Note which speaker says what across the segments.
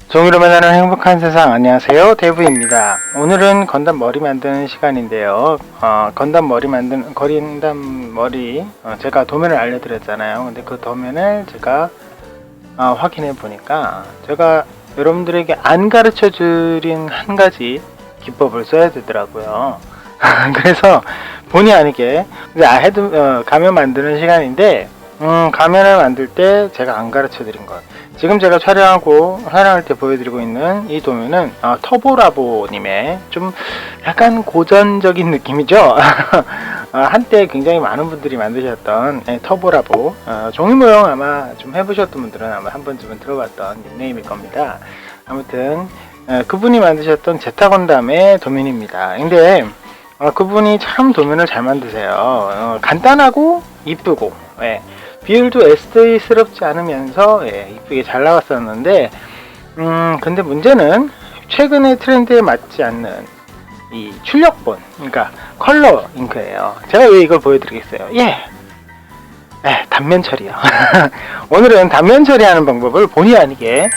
Speaker 1: 종이로 만나는 행복한 세상, 안녕하세요, 데브입니다. 오늘은 건담 머리 만드는 시간인데요. 건담 머리 제가 도면을 알려드렸잖아요. 근데 그 도면을 제가 확인해 보니까 제가 여러분들에게 안 가르쳐 드린 한 가지 기법을 써야 되더라고요. 그래서 본의 아니게 가면 만드는 시간인데 가면을 만들 때 제가 안 가르쳐 드린 것, 지금 제가 촬영할 때 보여드리고 있는 이 도면은 터보라보님의 좀 약간 고전적인 느낌이죠. 한때 굉장히 많은 분들이 만드셨던 터보라보, 종이 모형 아마 좀 해보셨던 분들은 아마 한 번쯤은 들어봤던 닉네임일 겁니다. 아무튼 그분이 만드셨던 제타 건담의 도면입니다. 근데 그분이 참 도면을 잘 만드세요. 간단하고 이쁘고, 비율도 SD스럽지 않으면서 이쁘게 잘 나왔었는데, 근데 문제는 최근의 트렌드에 맞지 않는 이 출력본, 그러니까 컬러 잉크예요. 제가 왜 이걸 보여드리겠어요? 단면 처리요. 오늘은 단면 처리하는 방법을 본의 아니게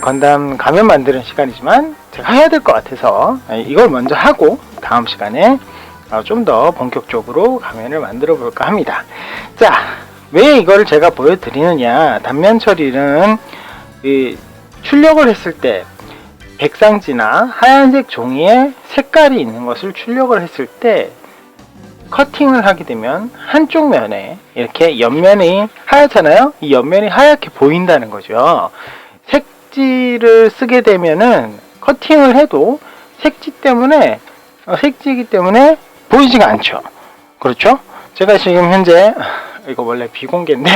Speaker 1: 건담 가면 만드는 시간이지만 제가 해야 될 것 같아서 이걸 먼저 하고 다음 시간에 좀 더 본격적으로 가면을 만들어 볼까 합니다. 자, 왜 이걸 제가 보여드리느냐. 단면 처리는 출력을 했을 때 백상지나 하얀색 종이에 색깔이 있는 것을 출력을 했을 때 커팅을 하게 되면 한쪽 면에 이렇게 옆면이 하얗잖아요. 이 옆면이 하얗게 보인다는 거죠. 색지를 쓰게 되면은 커팅을 해도 색지이기 때문에 보이지가 않죠. 그렇죠? 제가 지금 현재 이거 원래 비공개인데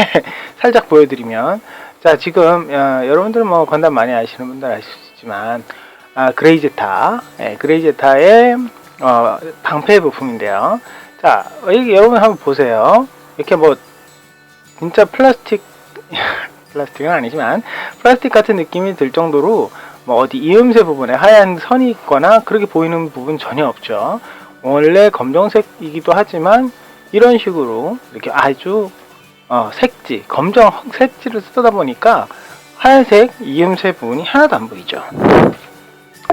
Speaker 1: 살짝 보여드리면, 자, 지금 여러분들 뭐 건담 많이 아시는 분들 아시지만 그레이제타의 방패 부품인데요. 자, 여기 여러분 한번 보세요. 이렇게 뭐 진짜 플라스틱은 아니지만 플라스틱 같은 느낌이 들 정도로 뭐 어디 이음새 부분에 하얀 선이 있거나 그렇게 보이는 부분 전혀 없죠. 원래 검정색이기도 하지만 이런 식으로 이렇게 아주 색지, 검정 색지를 쓰다 보니까 하얀색 이음새 부분이 하나도 안 보이죠.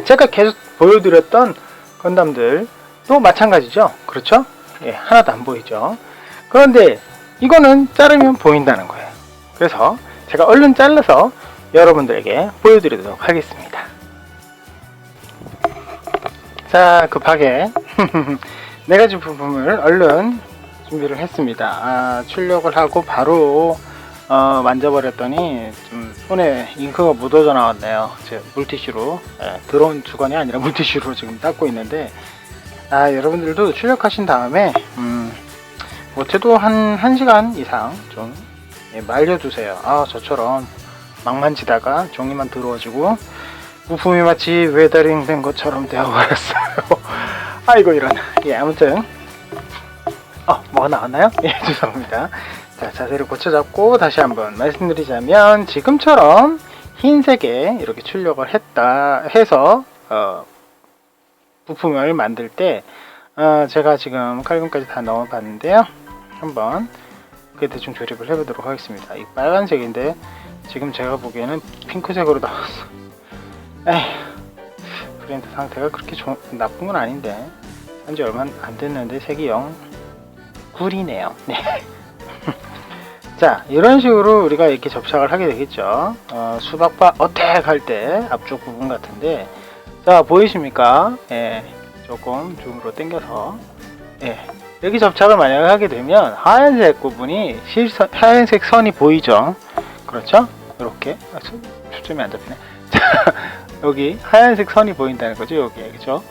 Speaker 1: 제가 계속 보여드렸던 건담들도 마찬가지죠. 그렇죠? 하나도 안 보이죠. 그런데 이거는 자르면 보인다는 거예요. 그래서 제가 얼른 잘라서 여러분들에게 보여드리도록 하겠습니다. 자, 급하게 4가지 부품을 얼른 준비를 했습니다. 출력을 하고 바로 만져버렸더니 좀 손에 잉크가 묻어져 나왔네요. 제 물티슈로, 드론 주관이 아니라 물티슈로 지금 닦고 있는데, 여러분들도 출력하신 다음에 못해도 한 1시간 이상 좀 말려두세요. 저처럼 막 만지다가 종이만 더러워지고 부품이 마치 웨더링 된 것처럼 되어버렸어요. 아이고 이런. 아무튼 뭐가 나왔나요? 죄송합니다. 자, 자세를 고쳐잡고 다시 한번 말씀드리자면, 지금처럼 흰색에 이렇게 출력을 해서 부품을 만들 때 제가 지금 칼군까지 다 넣어봤는데요. 한번 대충 조립을 해보도록 하겠습니다. 이 빨간색인데 지금 제가 보기에는 핑크색으로 나왔어. 프린트 상태가 그렇게 나쁜 건 아닌데 한지 얼마 안 됐는데 색이 영 구리네요. 자, 이런 식으로 우리가 이렇게 접착을 하게 되겠죠. 수박바 어택 할 때 앞쪽 부분 같은데, 자, 보이십니까? 조금 줌으로 당겨서 여기 접착을 만약에 하게 되면 하얀색 부분이 하얀색 선이 보이죠. 그렇죠? 이렇게 초점이 안 잡히네. 자, 여기 하얀색 선이 보인다는 거죠. 여기, 그죠?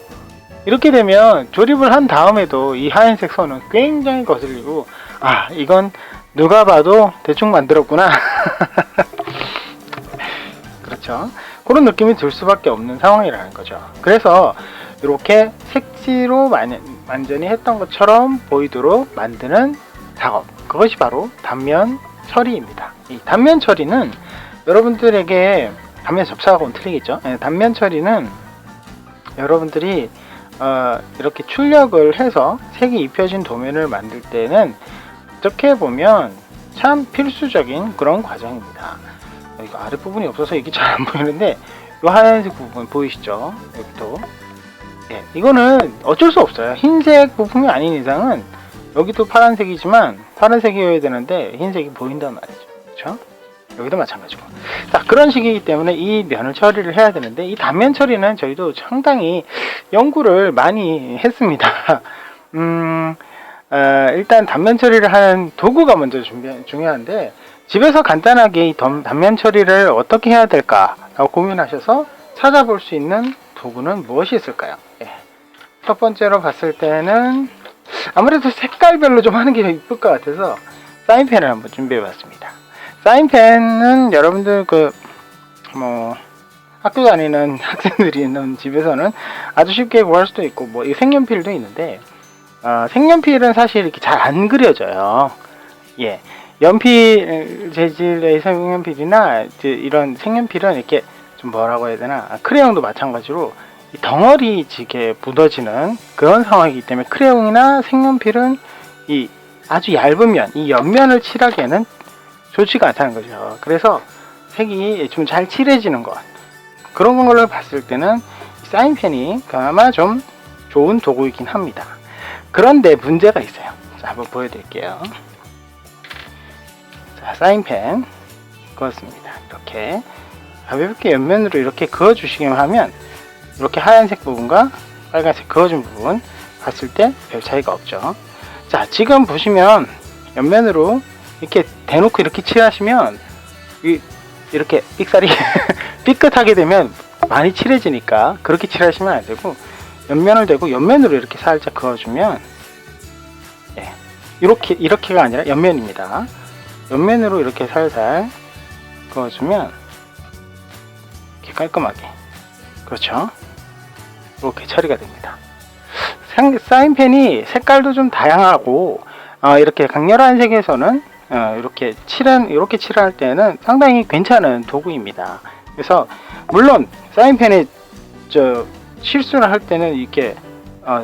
Speaker 1: 이렇게 되면 조립을 한 다음에도 이 하얀색 선은 굉장히 거슬리고, 이건 누가 봐도 대충 만들었구나. 그렇죠? 그런 느낌이 들 수밖에 없는 상황이라는 거죠. 그래서 이렇게 색지로 완전히 했던 것처럼 보이도록 만드는 작업, 그것이 바로 단면 처리입니다. 이 단면 처리는 여러분들에게 단면 접착하고는 틀리겠죠. 단면 처리는 여러분들이 이렇게 출력을 해서 색이 입혀진 도면을 만들 때는 어떻게 보면 참 필수적인 그런 과정입니다. 이거 아랫부분이 없어서 이게 잘 안 보이는데, 요 하얀색 부분 보이시죠? 여기도. 예, 이거는 어쩔 수 없어요. 흰색 부품이 아닌 이상은 여기도 파란색이지만 파란색이어야 되는데 흰색이 보인단 말이죠. 그렇죠? 여기도 마찬가지고. 자, 그런 식이기 때문에 이 면을 처리를 해야 되는데, 이 단면 처리는 저희도 상당히 연구를 많이 했습니다. 일단 단면 처리를 하는 도구가 먼저 중요한데, 집에서 간단하게 이 단면 처리를 어떻게 해야 될까라고 고민하셔서 찾아볼 수 있는 도구는 무엇이 있을까요? 예. 첫 번째로 봤을 때는 아무래도 색깔별로 좀 하는 게 이쁠 것 같아서 사인펜을 한번 준비해 봤습니다. 사인펜은 여러분들 학교 다니는 학생들이 있는 집에서는 아주 쉽게 구할 수도 있고, 이 색연필도 있는데, 색연필은 사실 이렇게 잘 안 그려져요. 예. 연필 재질의 색연필이나 이런 색연필은 이렇게 좀 뭐라고 해야 되나, 크레용도 마찬가지로 이 덩어리 지게 묻어지는 그런 상황이기 때문에 크레용이나 색연필은 이 아주 얇은 면, 이 옆면을 칠하기에는 좋지가 않다는 거죠. 그래서 색이 좀 잘 칠해지는 것, 그런 걸로 봤을 때는 사인펜이 그나마 좀 좋은 도구이긴 합니다. 그런데 문제가 있어요. 자, 한번 보여드릴게요. 자, 사인펜 그었습니다. 이렇게 가볍게 옆면으로 이렇게 그어주시기만 하면 이렇게 하얀색 부분과 빨간색 그어준 부분 봤을 때 별 차이가 없죠. 자, 지금 보시면 옆면으로 이렇게 대놓고 이렇게 칠하시면 이렇게 삑사리 삐끗하게 되면 많이 칠해지니까 그렇게 칠하시면 안 되고, 옆면을 대고 옆면으로 이렇게 살짝 그어주면, 예, 이렇게가 아니라 옆면입니다. 옆면으로 이렇게 살살 그어주면 이렇게 깔끔하게, 그렇죠? 이렇게 처리가 됩니다. 사인펜이 색깔도 좀 다양하고, 이렇게 강렬한 색에서는 이렇게 칠할 때는 상당히 괜찮은 도구입니다. 그래서 물론 사인펜에 실수를 할 때는 이렇게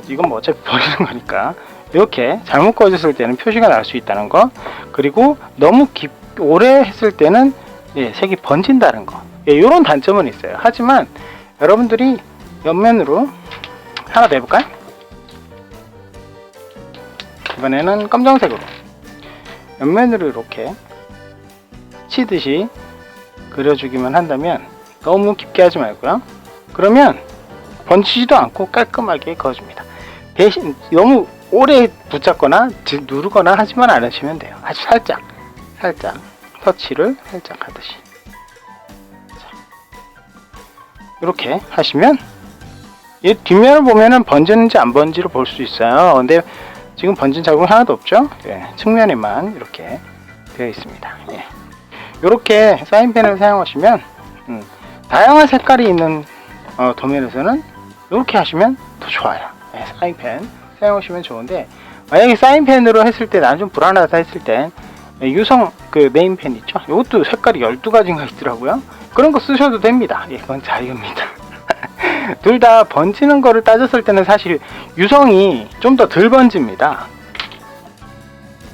Speaker 1: 이건 뭐 어차피 버리는 거니까 이렇게 잘못 그어졌을 때는 표시가 날 수 있다는 거, 그리고 너무 오래 했을 때는 색이 번진다는 거, 이런 단점은 있어요. 하지만 여러분들이 옆면으로 하나 내볼까요? 이번에는 검정색으로 옆면으로 이렇게 치듯이 그려주기만 한다면, 너무 깊게 하지 말고요. 그러면 번지지도 않고 깔끔하게 그어줍니다. 대신 너무 오래 붙잡거나 누르거나 하지만 않으시면 돼요. 아주 살짝 터치를 살짝 하듯이. 이렇게 하시면 이 뒷면을 보면은 번지는지 안 번지를 볼 수 있어요. 근데 지금 번진 자국은 하나도 없죠. 예, 측면에만 이렇게 되어 있습니다. 예. 이렇게 사인펜을 사용하시면 다양한 색깔이 있는 도면에서는 이렇게 하시면 더 좋아요. 예, 사인펜 사용하시면 좋은데, 만약에 사인펜으로 했을 때 나는 좀 불안하다 했을 땐 유성 네임펜 있죠. 이것도 색깔이 12가지인가 있더라고요. 그런 거 쓰셔도 됩니다. 예, 그건 자유입니다. 둘 다 번지는 거를 따졌을 때는 사실 유성이 좀 더 덜 번집니다.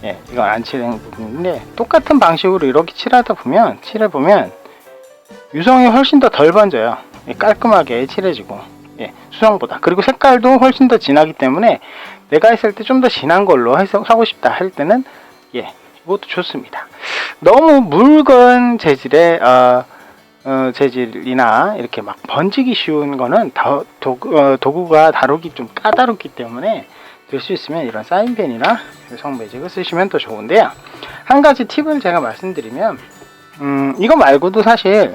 Speaker 1: 예, 이건 안 칠한 부분인데, 똑같은 방식으로 이렇게 칠해보면 유성이 훨씬 더 덜 번져요. 예, 깔끔하게 칠해지고, 예, 수성보다. 그리고 색깔도 훨씬 더 진하기 때문에 내가 했을 때 좀 더 진한 걸로 하고 싶다 할 때는, 예, 이것도 좋습니다. 너무 묽은 재질의 재질이나 이렇게 막 번지기 쉬운 거는 도구가 다루기 좀 까다롭기 때문에 될 수 있으면 이런 사인펜이나 유성 매직을 쓰시면 더 좋은데요. 한 가지 팁을 제가 말씀드리면, 이거 말고도 사실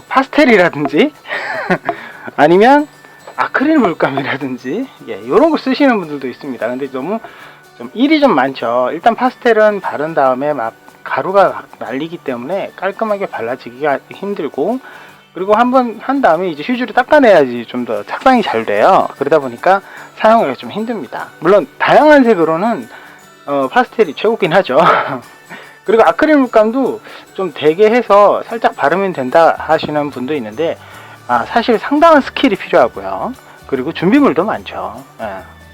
Speaker 1: 파스텔이라든지 아니면 아크릴 물감이라든지, 예, 이런 거 쓰시는 분들도 있습니다. 근데 너무 일이 좀 많죠. 일단 파스텔은 바른 다음에 막 가루가 날리기 때문에 깔끔하게 발라지기가 힘들고, 그리고 한번 한 다음에 이제 휴지로 닦아내야지 좀 더 착상이 잘 돼요. 그러다 보니까 사용하기가 좀 힘듭니다. 물론 다양한 색으로는 파스텔이 최고긴 하죠. 그리고 아크릴 물감도 좀 되게 해서 살짝 바르면 된다 하시는 분도 있는데, 사실 상당한 스킬이 필요하고요. 그리고 준비물도 많죠.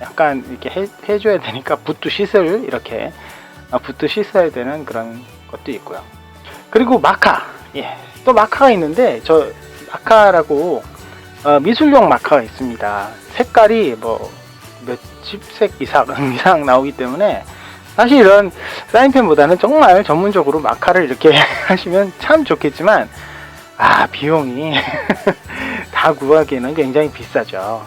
Speaker 1: 약간 이렇게 해줘야 되니까 붓도 이렇게 붓도 씻어야 되는 그런 것도 있고요. 그리고 마카, 예, 또 마카가 있는데, 저 마카라고 미술용 마카가 있습니다. 색깔이 뭐 몇십 색 이상 나오기 때문에 사실 이런 사인펜보다는 정말 전문적으로 마카를 이렇게 하시면 참 좋겠지만 비용이 다 구하기에는 굉장히 비싸죠.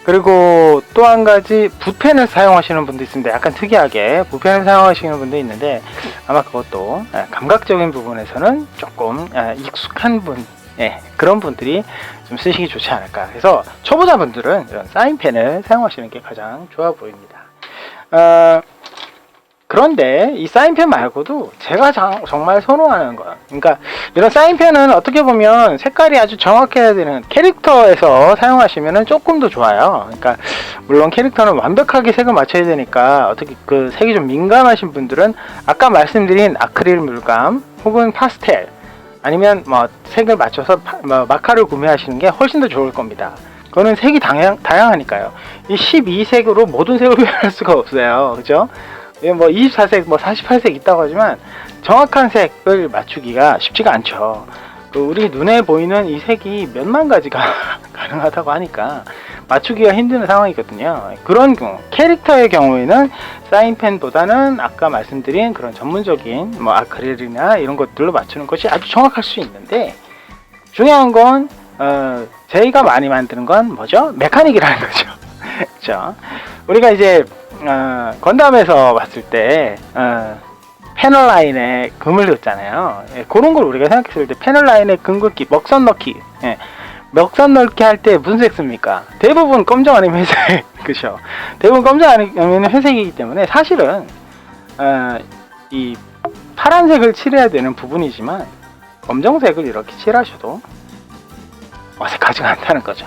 Speaker 1: 그리고 또 한 가지 붓펜을 사용하시는 분도 있습니다. 약간 특이하게 붓펜을 사용하시는 분도 있는데 아마 그것도 감각적인 부분에서는 조금 익숙한 분, 그런 분들이 좀 쓰시기 좋지 않을까. 그래서 초보자분들은 이런 사인펜을 사용하시는 게 가장 좋아 보입니다. 그런데 이 사인펜 말고도 제가 정말 선호하는 거, 그러니까 이런 사인펜은 어떻게 보면 색깔이 아주 정확해야 되는 캐릭터에서 사용하시면 조금 더 좋아요. 그러니까 물론 캐릭터는 완벽하게 색을 맞춰야 되니까 어떻게 그 색이 좀 민감하신 분들은 아까 말씀드린 아크릴 물감 혹은 파스텔 아니면 뭐 색을 맞춰서 마카를 구매하시는 게 훨씬 더 좋을 겁니다. 그거는 색이 다양하니까요. 이 12색으로 모든 색을 표현할 수가 없어요. 그죠? 뭐 24색, 뭐 48색 있다고 하지만 정확한 색을 맞추기가 쉽지가 않죠. 우리 눈에 보이는 이 색이 몇만 가지가 가능하다고 하니까 맞추기가 힘든 상황이거든요. 그런 경우, 캐릭터의 경우에는 사인펜보다는 아까 말씀드린 그런 전문적인 뭐 아크릴이나 이런 것들로 맞추는 것이 아주 정확할 수 있는데, 중요한 건 저희가 많이 만드는 건 뭐죠? 메카닉이라는 거죠. 그렇죠? 우리가 이제 건담에서 봤을 때 패널 라인에 금을 넣었잖아요. 그런 걸 우리가 생각했을 때 패널 라인에 금 긋기, 먹선 넣기, 먹선 넣기 할 때 무슨 색 씁니까? 대부분 검정 아니면 회색. 그죠? 대부분 검정 아니면 회색이기 때문에 사실은 이 파란색을 칠해야 되는 부분이지만 검정색을 이렇게 칠하셔도 어색하지가 않다는 거죠.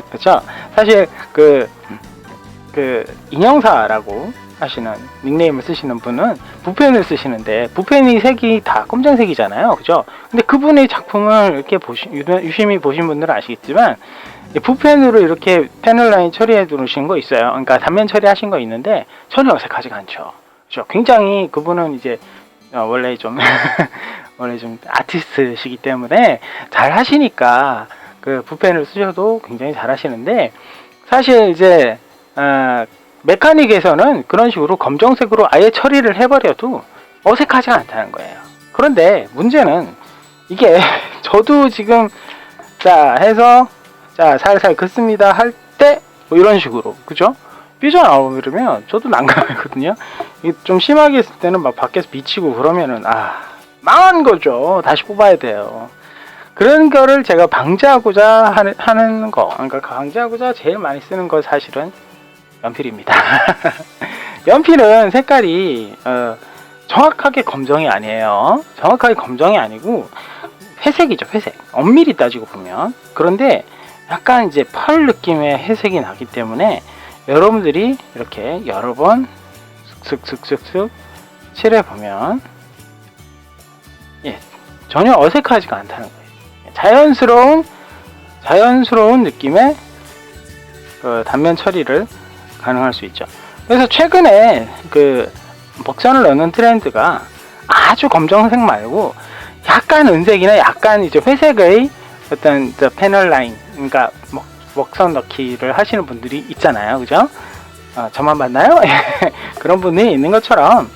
Speaker 1: 그렇죠? 사실 그 인형사라고 하시는 닉네임을 쓰시는 분은 붓펜을 쓰시는데 붓펜이 색이 다 검정색이잖아요. 그죠? 근데 그분의 작품을 이렇게 유심히 보신 분들은 아시겠지만 붓펜으로 이렇게 패널 라인 처리해 두신 거 있어요. 그러니까 단면 처리하신 거 있는데 전혀 어색하지가 않죠. 그죠? 굉장히 그분은 이제 원래 좀 아티스트시기 때문에 잘 하시니까 그 붓펜을 쓰셔도 굉장히 잘 하시는데, 사실 이제 메카닉에서는 그런 식으로 검정색으로 아예 처리를 해버려도 어색하지가 않다는 거예요. 그런데 문제는 이게 저도 지금 해서 살살 긋습니다 할 때 뭐 이런 식으로, 그죠? 삐져나오면 저도 난감하거든요. 이게 좀 심하게 했을 때는 막 밖에서 비치고 그러면은 망한 거죠. 다시 뽑아야 돼요. 그런 거를 제가 방지하고자 하는 거, 그러니까 방지하고자 제일 많이 쓰는 거 사실은 연필입니다. 연필은 색깔이 정확하게 검정이 아니에요. 정확하게 검정이 아니고 회색이죠. 회색. 엄밀히 따지고 보면. 그런데 약간 이제 펄 느낌의 회색이 나기 때문에 여러분들이 이렇게 여러 번 슥슥슥슥 칠해보면 전혀 어색하지가 않다는 거예요. 자연스러운 느낌의 단면 처리를 가능할 수 있죠. 그래서 최근에 먹선을 넣는 트렌드가 아주 검정색 말고 약간 은색이나 약간 이제 회색의 어떤 패널 라인, 그러니까 먹선 넣기를 하시는 분들이 있잖아요. 그죠? 저만 맞나요? 그런 분이 있는 것처럼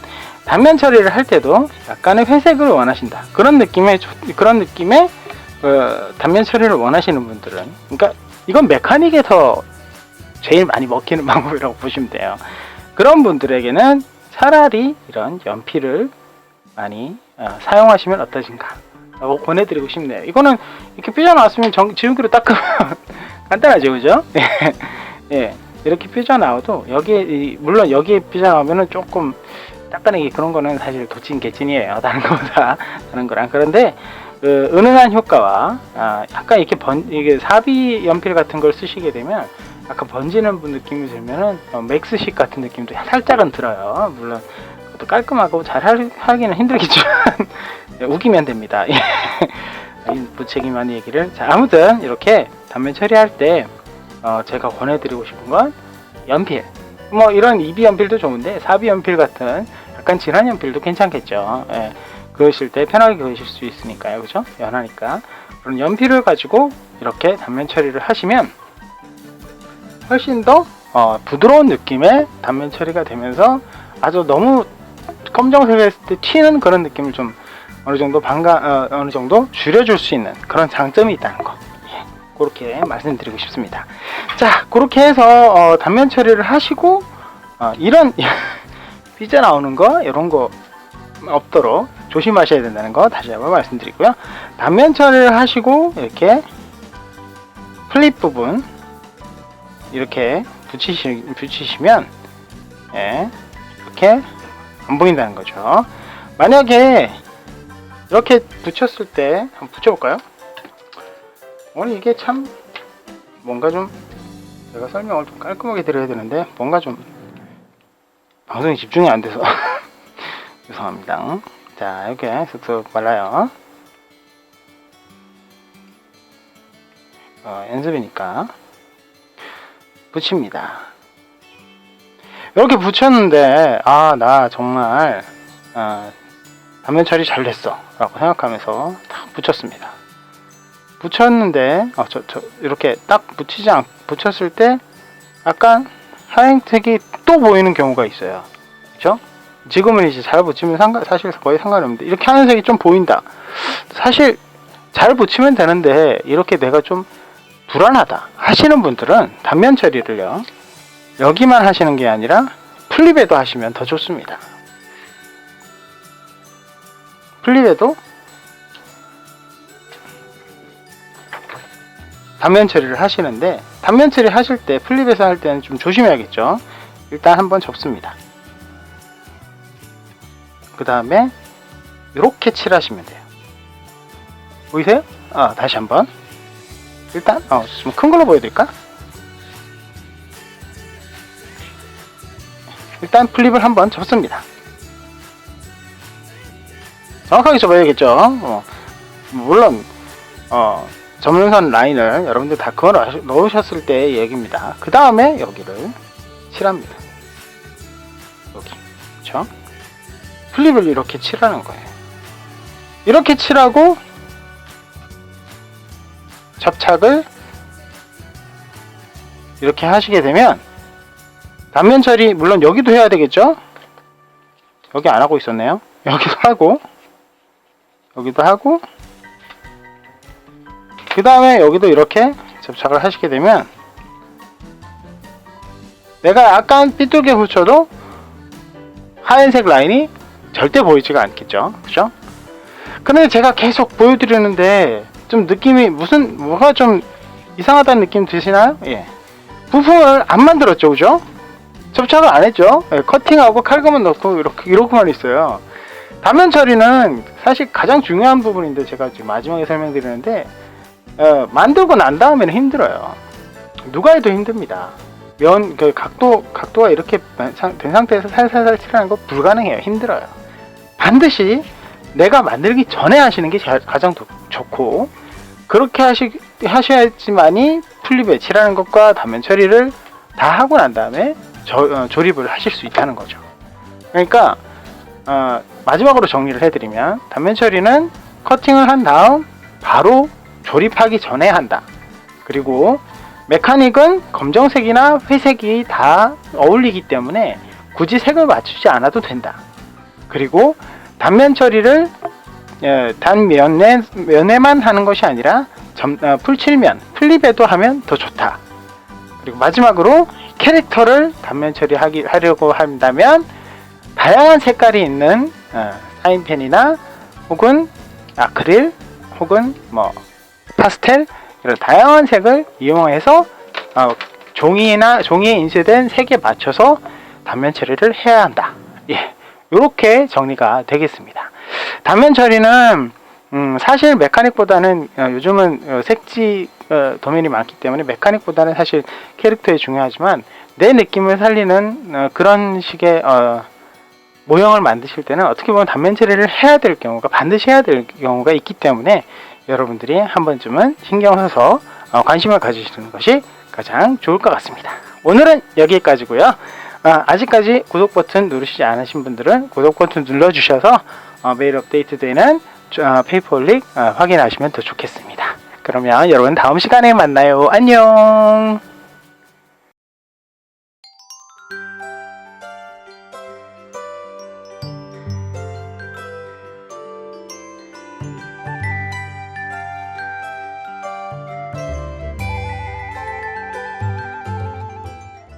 Speaker 1: 단면 처리를 할 때도 약간의 회색을 원하신다. 그런 느낌의 단면 처리를 원하시는 분들은, 그러니까 이건 메카닉에서 제일 많이 먹히는 방법이라고 보시면 돼요. 그런 분들에게는 차라리 이런 연필을 많이 사용하시면 어떠신가 라고 권해드리고 싶네요. 이거는 이렇게 삐져나왔으면 지우개로 닦으면 간단하죠, 그죠? 예, 이렇게 삐져나와도 물론 여기에 삐져나오면은 조금 닦아내기, 그런 거는 사실 도찐 개찐이에요. 다른 거보다 다른 거랑. 그런데 은은한 효과와 약간 이게 사비 연필 같은 걸 쓰시게 되면 약간 번지는 느낌이 들면은 맥스식 같은 느낌도 살짝은 들어요. 물론 그것도 깔끔하고 잘 하기는 힘들겠지만 우기면 됩니다. 무책임한 얘기를. 자, 아무튼 이렇게 단면 처리할 때 제가 권해드리고 싶은 건 연필, 뭐 이런 2B 연필도 좋은데 4B 연필 같은 약간 진한 연필도 괜찮겠죠. 그으실 때 편하게 그으실 수 있으니까요. 그죠? 연하니까. 그런 연필을 가지고 이렇게 단면 처리를 하시면 훨씬 더 부드러운 느낌의 단면 처리가 되면서 아주 너무 검정색을 했을 때 튀는 그런 느낌을 좀 어느 정도 줄여줄 수 있는 그런 장점이 있다는 거. 예, 그렇게 말씀드리고 싶습니다. 자, 그렇게 해서 단면 처리를 하시고 이런 삐져나오는 거 이런 거 없도록 조심하셔야 된다는 거 다시 한번 말씀드리고요. 단면 처리를 하시고 이렇게 플립 부분 이렇게 붙이시면 예, 이렇게 안 보인다는 거죠. 만약에 이렇게 붙였을 때 한번 붙여볼까요? 오늘 이게 참 뭔가 좀 제가 설명을 좀 깔끔하게 드려야 되는데 뭔가 좀 방송에 집중이 안 돼서 죄송합니다. 자, 이렇게 슥슥 발라요. 연습이니까 붙입니다. 이렇게 붙였는데 나 정말 단면 처리 잘 됐어 라고 생각하면서 딱 붙였습니다. 붙였는데 이렇게 딱 붙였을 때 약간 하얀색이 또 보이는 경우가 있어요. 그렇죠? 지금은 이제 잘 붙이면 사실 거의 상관없는데 이렇게 하얀색이 좀 보인다. 사실 잘 붙이면 되는데 이렇게 내가 좀 불안하다 하시는 분들은 단면 처리를요 여기만 하시는 게 아니라 플립에도 하시면 더 좋습니다. 플립에도 단면 처리를 하시는데 단면 처리 하실 때 플립에서 할 때는 좀 조심해야겠죠. 일단 한번 접습니다. 그 다음에 이렇게 칠하시면 돼요. 보이세요? 다시 한번 일단 좀 큰 걸로 보여드릴까? 일단 플립을 한번 접습니다. 정확하게 접어야겠죠. 물론 접는선 라인을 여러분들 다 그어 넣으셨을 때의 얘기입니다. 그 다음에 여기를 칠합니다. 여기 그쵸? 플립을 이렇게 칠하는 거예요. 이렇게 칠하고 접착을 이렇게 하시게 되면 단면 처리 물론 여기도 해야 되겠죠? 여기 안 하고 있었네요. 여기도 하고 여기도 하고 그 다음에 여기도 이렇게 접착을 하시게 되면 내가 약간 삐뚤게 붙여도 하얀색 라인이 절대 보이지가 않겠죠. 그죠? 근데 제가 계속 보여드리는데 좀 느낌이 뭐가 좀 이상하다는 느낌 드시나요? 예. 부품을 안 만들었죠. 그죠? 접착을 안 했죠. 예, 커팅하고 칼금은 넣고 이렇게만 있어요. 단면 처리는 사실 가장 중요한 부분인데 제가 지금 마지막에 설명드리는데 만들고 난 다음에는 힘들어요. 누가 해도 힘듭니다. 각도가 이렇게 된 상태에서 살살살 칠하는 거 불가능해요. 힘들어요. 반드시 내가 만들기 전에 하시는 게 가장 좋고 그렇게 하셔야지만이 플립에 칠하는 것과 단면 처리를 다 하고 난 다음에 조립을 하실 수 있다는 거죠. 그러니까 마지막으로 정리를 해드리면 단면 처리는 커팅을 한 다음 바로 조립하기 전에 한다. 그리고 메카닉은 검정색이나 회색이 다 어울리기 때문에 굳이 색을 맞추지 않아도 된다. 그리고 단면 처리를 단면에만 하는 것이 아니라 풀칠면, 플립에도 하면 더 좋다. 그리고 마지막으로 캐릭터를 단면 처리하려고 한다면 다양한 색깔이 있는 사인펜이나 혹은 아크릴 혹은 파스텔 이런 다양한 색을 이용해서 종이에 인쇄된 색에 맞춰서 단면 처리를 해야 한다. 예, 이렇게 정리가 되겠습니다. 단면 처리는 사실 메카닉보다는 요즘은 색지 도면이 많기 때문에 메카닉보다는 사실 캐릭터에 중요하지만 내 느낌을 살리는 그런 식의 모형을 만드실 때는 어떻게 보면 단면 처리를 반드시 해야 될 경우가 있기 때문에 여러분들이 한 번쯤은 신경 써서 관심을 가지시는 것이 가장 좋을 것 같습니다. 오늘은 여기까지고요. 아직까지 구독 버튼 누르시지 않으신 분들은 구독 버튼 눌러주셔서 매일 업데이트되는 페이퍼릭 확인하시면 더 좋겠습니다. 그러면 여러분 다음 시간에 만나요. 안녕.